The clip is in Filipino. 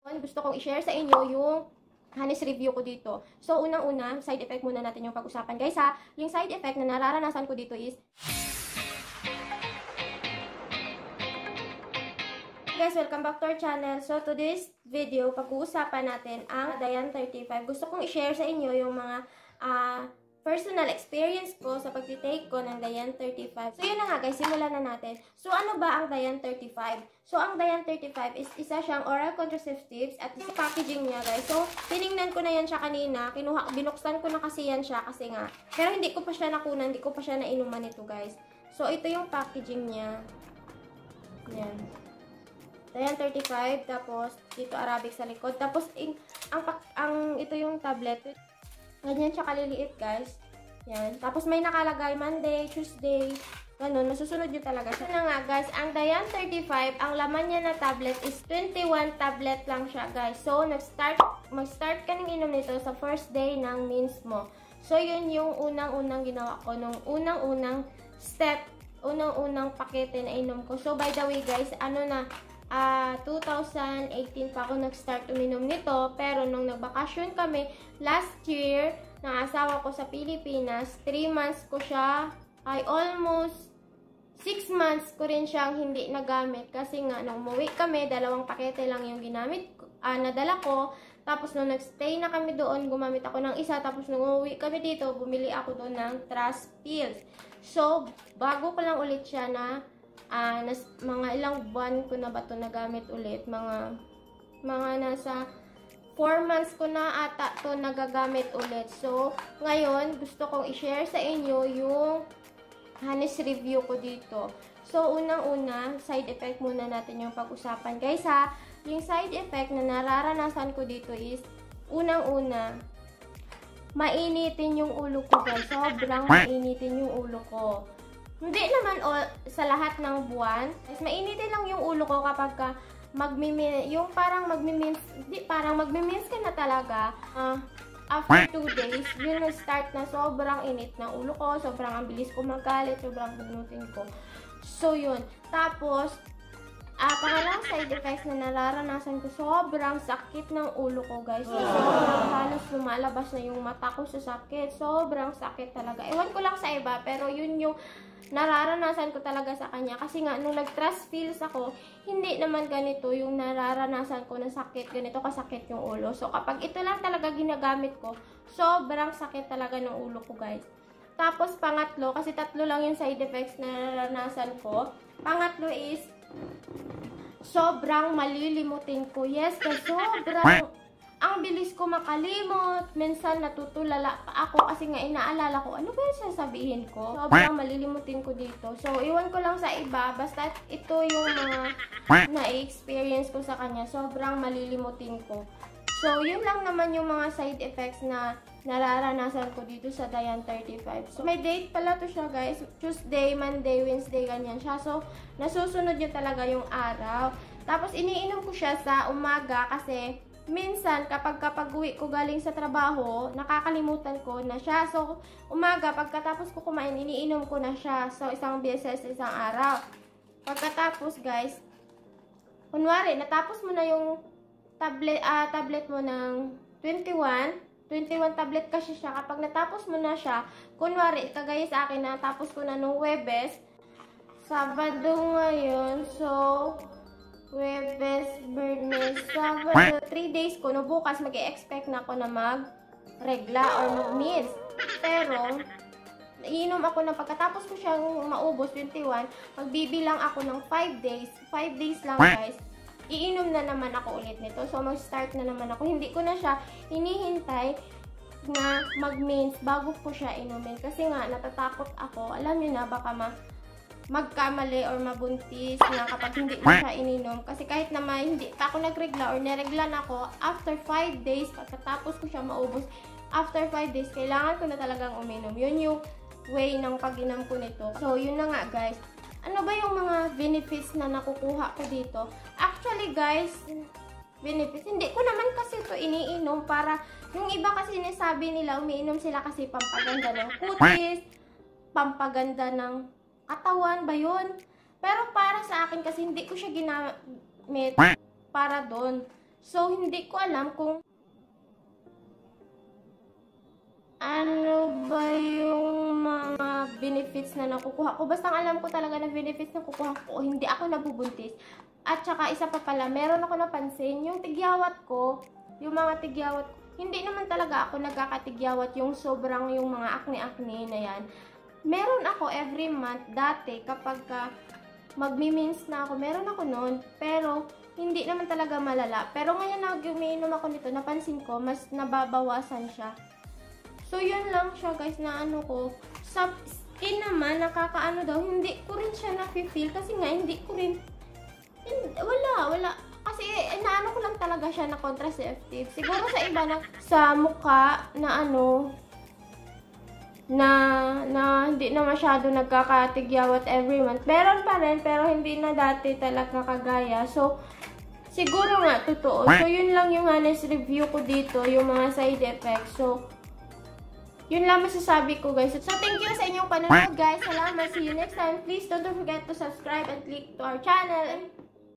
Gusto kong i-share sa inyo yung honest review ko dito. So, unang-una, side effect muna natin yung pag-usapan. Guys ha, yung side effect na nararanasan ko dito is... Guys, welcome back to our channel. So, today's video, pag-uusapan natin ang Diane 35. Gusto kong i-share sa inyo yung mga personal experience ko sa pagtitake ko ng Diane 35. So, yun na nga guys, simulan na natin. So, ano ba ang Diane 35? So, ang Diane 35 is isa siyang oral contraceptives at sa packaging niya guys. So, tiningnan ko na yan siya kanina. Binuksan ko na kasi yan siya kasi nga. Pero hindi ko pa siya nakunan, hindi ko pa siya nainuman ito guys. So, ito yung packaging niya. Yan. Diane 35, tapos dito Arabic sa likod. Tapos, ito yung tablet. Ganyan siya kaliliit, guys. Yan. Tapos, may nakalagay Monday, Tuesday, ganun. Nasusunod yun talaga. So, na nga, guys, ang Diane 35, ang laman niya na tablet is 21 tablet lang siya, guys. So, mag-start ka ng inom nito sa first day ng means mo. So, yun yung unang-unang ginawa ko. Nung unang-unang step, unang-unang pakete na inom ko. So, by the way, guys, 2018 pa ako nag-start uminom nito, pero nung nagbakasyon kami last year ng asawa ko sa Pilipinas, 3 months ko siya, almost 6 months ko rin siyang hindi nagamit kasi nga nung umuwi kami, 2 pakete lang yung ginamit ko, nadala ko. Tapos nung nagstay na kami doon, gumamit ako ng isa. Tapos nung umuwi kami dito, bumili ako doon ng Trust pills. So, bago ko lang ulit siya na mga ilang buwan ko na ba ito nagamit ulit. Mga nasa 4 months ko na ata ito nagagamit ulit. So, ngayon, gusto kong i-share sa inyo yung honest review ko dito. So, unang-una, side effect muna natin yung pag-usapan. Guys ha, yung side effect na nararanasan ko dito is, unang-una, mainitin yung ulo ko guys. Sobrang mainitin yung ulo ko. Hindi naman sa lahat ng buwan. Mainitin lang yung ulo ko kapag parang magmimins ka na talaga. After 2 days, yun start na sobrang init ng ulo ko. Sobrang ang bilis ko magalit. Sobrang bunutin ko. So, yun. Tapos, pangalang side effects na nararanasan ko, sobrang sakit ng ulo ko, guys. Sobrang halos lumalabas na yung mata ko sa sakit. Sobrang sakit talaga. Ewan ko lang sa iba, pero yun yung nararanasan ko talaga sa kanya. Kasi nga, nung nag-trust pills ako, hindi naman ganito yung nararanasan ko na sakit. Ganito kasakit yung ulo. So, kapag ito lang talaga ginagamit ko, sobrang sakit talaga ng ulo ko, guys. Tapos, pangatlo, kasi 3 lang yung side effects na nararanasan ko. Pangatlo is, sobrang malilimutin ko. Yes, kasi sobrang ang bilis ko makalimot. Minsan natutulala pa ako kasi nga inaalala ko, ano ba yung sasabihin ko? Sobrang malilimutin ko dito. So, iwan ko lang sa iba. Basta ito yung mga na-experience ko sa kanya. Sobrang malilimutin ko. So, yun lang naman yung mga side effects na nararanasan ko dito sa Diane 35. So, may date pala to siya guys. Tuesday, Monday, Wednesday, ganyan siya. So, nasusunod yun talaga yung araw. Tapos, iniinom ko siya sa umaga kasi minsan, kapag uwi ko galing sa trabaho, nakakalimutan ko na siya. So, umaga, pagkatapos ko kumain, iniinom ko na siya. So, isang beses, isang araw. Pagkatapos, guys, kunwari, natapos mo na yung tablet mo ng 21 tablet kasi siya. Kapag natapos mo na siya, kunwari, kagaya sa akin, natapos ko na nung Huwebes, Sabado ngayon, so, Huwebes, Biyernes, Sabado, 3 days ko, no, bukas mag-e-expect na ako na mag-regla or mag-meals. Pero, iinom ako na pagkatapos ko siyang maubos, 21, magbibilang ako ng 5 days. 5 days lang guys. Iinom na naman ako ulit nito. So, mag-start na naman ako. Hindi ko na siya hinihintay na mag-meals bago ko siya inumin. Kasi nga, natatakot ako. Alam niyo na, baka magkamali or mabuntis na kapag hindi mo siya ininom. Kasi kahit naman hindi pa ako nagregla or naregla na ako, after 5 days, pagkatapos ko siya maubos, after 5 days, kailangan ko na talagang uminom. Yun yung way ng pag-inom ko nito. So, yun na nga guys. Ano ba yung mga benefits na nakukuha ko dito? Actually guys, benefits, hindi ko naman kasi ito iniinom para, yung iba kasi sinasabi nila, umiinom sila kasi pampaganda ng kutis, pampaganda ng katawan ba yun? Pero para sa akin kasi hindi ko siya ginamit para doon. So, hindi ko alam kung ano ba yung mga benefits na nakukuha ko. Basta alam ko talaga na benefits na kukuha ko. Hindi ako nabubuntis. At saka isa pa pala, meron ako napansin, yung tigyawat ko, yung mga tigyawat ko, hindi naman talaga ako nagkakatigyawat yung sobrang yung mga acne-acne na yan. Meron ako every month dati kapag magmi-mins na ako, meron ako noon, pero hindi naman talaga malala. Pero ngayon na umiinom ako nito, napansin ko, mas nababawasan siya. So, yun lang siya guys na ano ko. Sa skin naman, nakakaano daw, hindi ko rin siya na-feel kasi nga, hindi ko rin, wala. Kasi inaano ko lang talaga siya na contraceptive. Siguro sa iba na, sa mukha na ano, na hindi na masyado nagkakatigyawat every month. Meron pa rin, pero hindi na dati talaga kagaya. So, siguro nga, totoo. So, yun lang yung honest review ko dito, yung mga side effects. So, yun lang masasabi ko guys. So, thank you sa inyong panonood guys. Salamat. See you next time. Please don't forget to subscribe and click to our channel.